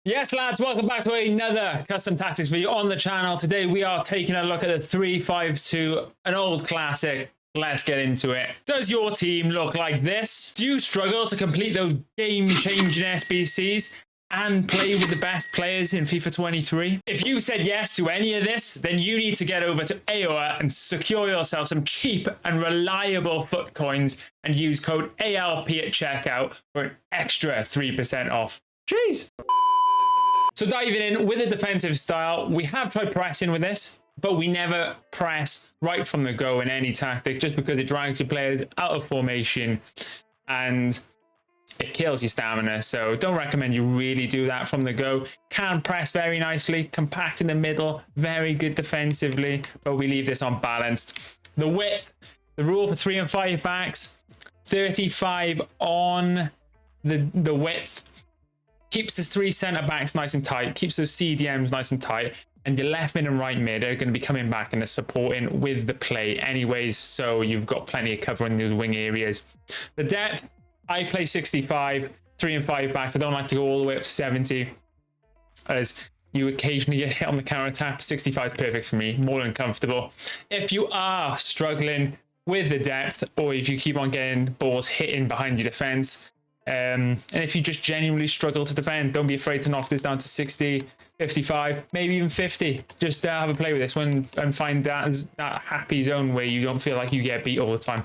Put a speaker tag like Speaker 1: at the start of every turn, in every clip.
Speaker 1: Yes, lads, welcome back to another custom tactics video on the channel. Today we are taking a look at the 3-5-2, an old classic. Let's get into it. Does your team look like this? Do you struggle to complete those game-changing SBCs and play with the best players in FIFA 23? If you said yes to any of this, then you need to get over to AOA and secure yourself some cheap and reliable Fut coins and use code ALP at checkout for an extra 3% off. Jeez. So diving in with a defensive style, we have tried pressing with this, but we never press right from the go in any tactic just because it drags your players out of formation and it kills your stamina. So don't recommend you really do that from the go. Can press very nicely, compact in the middle, very good defensively, but we leave this unbalanced. The width, the rule for 3 and 5 backs, 35 on the width. Keeps his 3 centre backs nice and tight, keeps those CDMs nice and tight, and your left mid and right mid are going to be coming back and supporting with the play anyways, so you've got plenty of cover in those wing areas. The depth, I play 65, 3 and 5 backs. I don't like to go all the way up to 70, as you occasionally get hit on the counter attack. 65 is perfect for me, more than comfortable. If you are struggling with the depth, or if you keep on getting balls hitting behind your defense, and if you just genuinely struggle to defend, don't be afraid to knock this down to 60, 55, maybe even 50. Just have a play with this one and find that happy zone where you don't feel like you get beat all the time.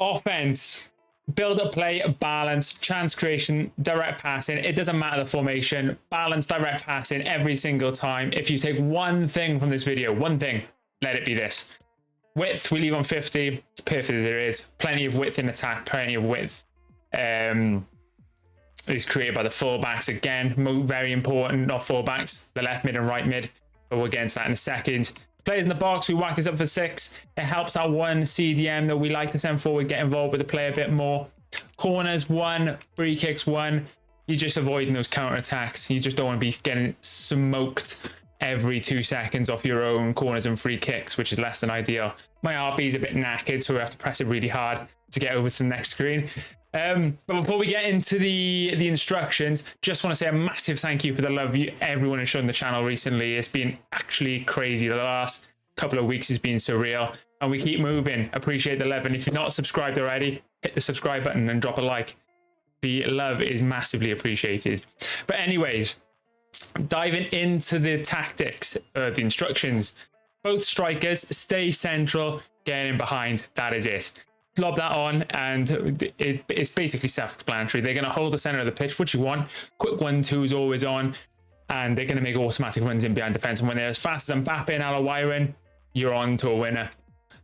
Speaker 1: Offense, build up play, balance, chance creation, direct passing. It doesn't matter the formation, balance, direct passing every single time. If you take one thing from this video, one thing, let it be this. Width, we leave on 50, perfect as it is. Plenty of width in attack, plenty of width. Is created by the fullbacks again, very important, not fullbacks, the left mid and right mid, but we'll get into that in a second. Players in the box, we whack this up for 6. It helps our one CDM that we like to send forward, get involved with the play a bit more. Corners 1, free kicks 1. You're just avoiding those counter attacks. You just don't want to be getting smoked every 2 seconds off your own corners and free kicks, which is less than ideal. My RB is a bit knackered, so we have to press it really hard to get over to the next screen. But before we get into the instructions, just want to say a massive thank you for the love everyone has shown the channel recently. It's been actually crazy. The last couple of weeks has been surreal, and we keep moving. Appreciate the love, and if you're not subscribed already, hit the subscribe button and drop a like. The love is massively appreciated. But anyways, diving into the tactics, the instructions. Both strikers stay central, getting behind. That is it. Lob that on, and it's basically self-explanatory. They're going to hold the center of the pitch, which you want. Quick 1-2 is always on, and they're going to make automatic runs in behind defense. And when they're as fast as Mbappe and Alawiren, you're on to a winner.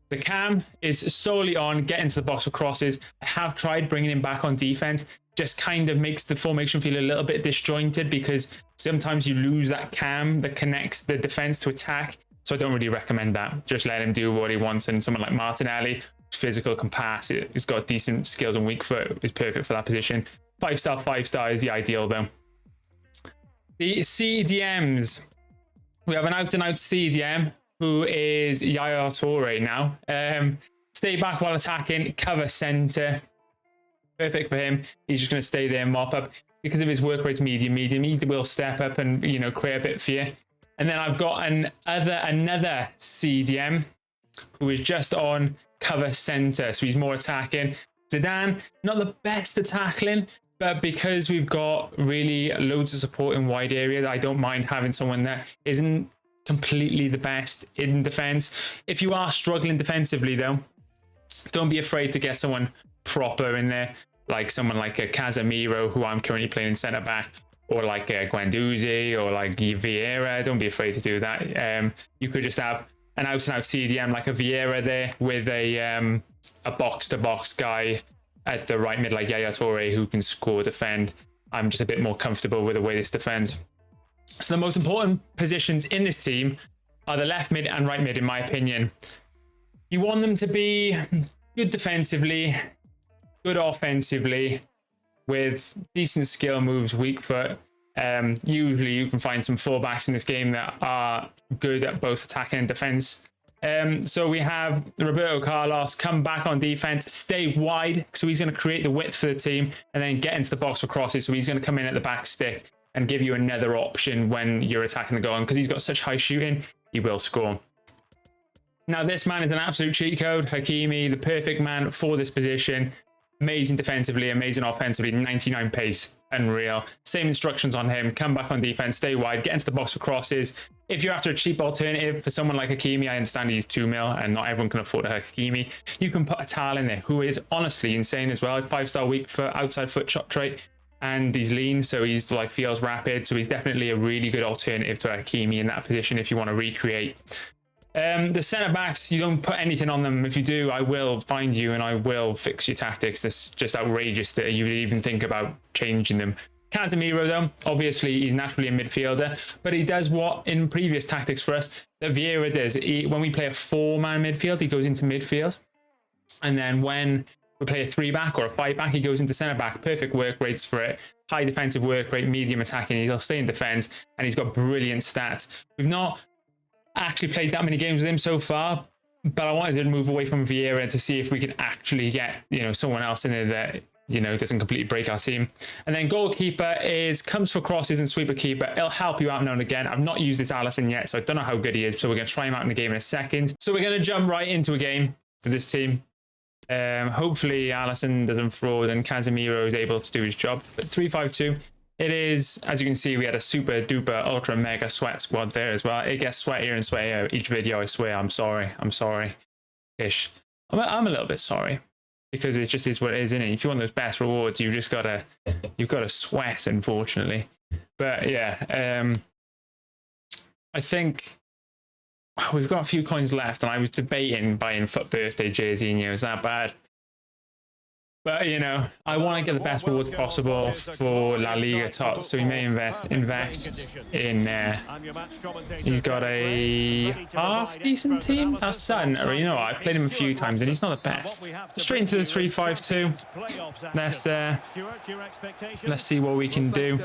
Speaker 1: The cam is solely on getting to the box for crosses. I have tried bringing him back on defense. Just kind of makes the formation feel a little bit disjointed because sometimes you lose that cam that connects the defense to attack. So I don't really recommend that. Just let him do what he wants. And someone like Martinelli, physical, can pass, he's got decent skills and weak foot, is perfect for that position. 5-star is the ideal though. The CDMs, we have an out-and-out CDM who is Yaya Toure now. Stay back while attacking, cover center. Perfect for him. He's just going to stay there and mop up. Because of his work rate's medium, he will step up and, you know, create a bit for you. And then I've got another CDM who is just on cover center, so he's more attacking. Zidane, not the best at tackling, but because we've got really loads of support in wide areas, I don't mind having someone that isn't completely the best in defense. If you are struggling defensively though, don't be afraid to get someone proper in there, like someone like a Casemiro, who I'm currently playing in center back, or like a Guendouzi, or like Vieira. Don't be afraid to do that. You could just have an out-and-out CDM like a Vieira there with a box-to-box guy at the right mid like Yaya Toure, who can score, defend. I'm just a bit more comfortable with the way this defends. So the most important positions in this team are the left mid and right mid, in my opinion. You want them to be good defensively, good offensively, with decent skill moves, weak foot. Usually you can find some fullbacks in this game that are good at both attacking and defense. So we have Roberto Carlos come back on defense, stay wide, so he's going to create the width for the team, and then get into the box for crosses. So he's going to come in at the back stick and give you another option when you're attacking the goal. And because he's got such high shooting, he will score. Now, this man is an absolute cheat code. Hakimi, the perfect man for this position. Amazing defensively, amazing offensively, 99 pace, unreal. Same instructions on him. Come back on defense, stay wide, get into the box for crosses. If you're after a cheap alternative for someone like Hakimi, I understand he's 2 mil and not everyone can afford a Hakimi. You can put a Tal in there, who is honestly insane as well. 5-star week for outside foot shot trait, and he's lean, so he's like feels rapid. So he's definitely a really good alternative to Hakimi in that position if you want to recreate. The centre backs, you don't put anything on them. If you do, I will find you and I will fix your tactics. It's just outrageous that you would even think about changing them. Casemiro, though, obviously he's naturally a midfielder, but he does what in previous tactics for us that Vieira does. When we play a 4-man midfield, he goes into midfield. And then when we play a 3-back or a 5-back, he goes into centre back. Perfect work rates for it. High defensive work rate, medium attacking. He'll stay in defence, and he's got brilliant stats. We've not actually played that many games with him so far, but I wanted to move away from Vieira to see if we could actually get, someone else in there that, doesn't completely break our team. And then goalkeeper comes for crosses and sweeper keeper. It'll help you out now and again. I've not used this Alisson yet, so I don't know how good he is, so we're going to try him out in the game in a second. So we're going to jump right into a game for this team. Hopefully Alisson doesn't fraud and Casemiro is able to do his job. But 3-5-2. It is, as you can see, we had a super duper ultra mega sweat squad there as well. It gets sweatier and sweatier each video, I swear. I'm sorry. Ish. I'm a little bit sorry because it just is what it is, isn't it? If you want those best rewards, you've got to sweat, unfortunately. But yeah, I think we've got a few coins left, and I was debating buying Fut birthday jersey, and is that bad? But, I want to get the best rewards possible for La Liga Tots, so we may invest in... he's got a half-decent team. That's Son, or I played him a few times, and he's not the best. Straight into the 3-5-2. Let's see what we can do.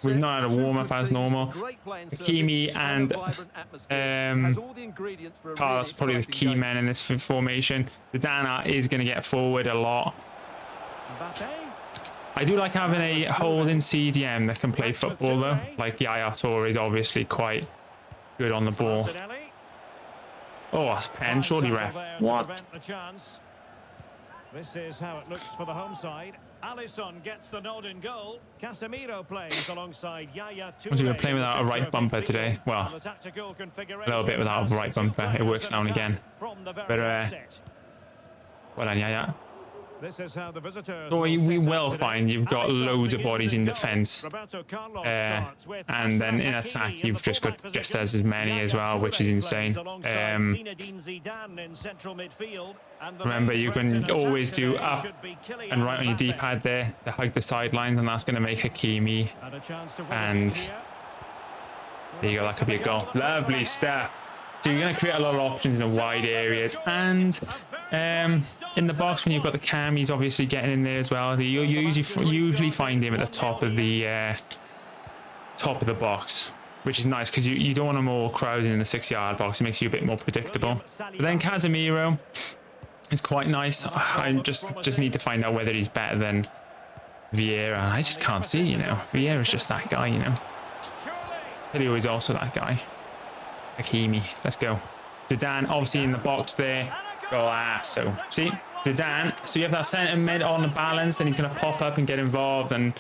Speaker 1: We've not had a warm-up as normal. Hakimi and Carlos are probably the key men in this formation. The Dana is going to get forward a lot. I do like having a holding CDM that can play football though. Like Yaya Toure is obviously quite good on the ball. Oh, that's pen, surely ref. What?
Speaker 2: This is how it looks for the home side. Alisson gets the nod in goal. Casemiro plays alongside Yaya Toure.
Speaker 1: So we're playing without a right bumper today. Well, a little bit without a right bumper. It works now and again. But well done, Yaya.
Speaker 2: This is how the visitors
Speaker 1: so we will find you've got loads of bodies in defence, and then in attack you've just got just as many as well, which is insane. Remember, you can always do up and right on your D-pad there to hug the sidelines, and that's going to make Hakimi. And there you go, that could be a goal. Lovely stuff. So you're going to create a lot of options in the wide areas, and in the box when you've got the cam, he's obviously getting in there as well. You usually find him at the top of the box, which is nice because you don't want them all crowded in the 6-yard box. It makes you a bit more predictable. But then Casemiro is quite nice. I just need to find out whether he's better than Vieira. I just can't see, Vieira's just that guy, Hilio is also that guy. Hakimi, let's go. Zidane obviously in the box there. So see, Zidane. So you have that centre mid on the balance, and he's going to pop up and get involved, and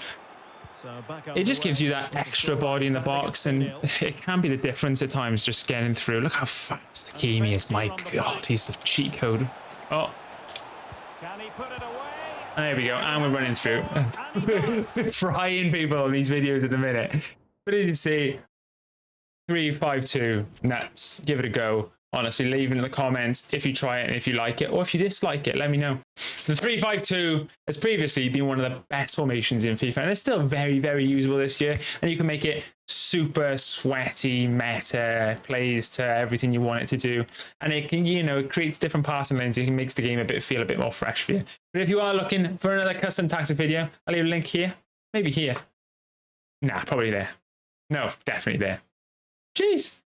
Speaker 1: it just gives you that extra body in the box, and it can be the difference at times just getting through. Look how fast Hakimi is. My God, he's the cheat code. Oh, there we go, and we're running through. We're frying people on these videos at the minute. But as you see, 3-5-2, nuts. Give it a go. Honestly, leave it in the comments if you try it and if you like it, or if you dislike it, let me know. The 3-5-2 has previously been one of the best formations in FIFA, and it's still very, very usable this year. And you can make it super sweaty, meta, plays to everything you want it to do. And it can, it creates different passing lanes. It makes the game feel a bit more fresh for you. But if you are looking for another custom tactic video, I'll leave a link here. Maybe here. Nah, probably there. No, definitely there. Jeez.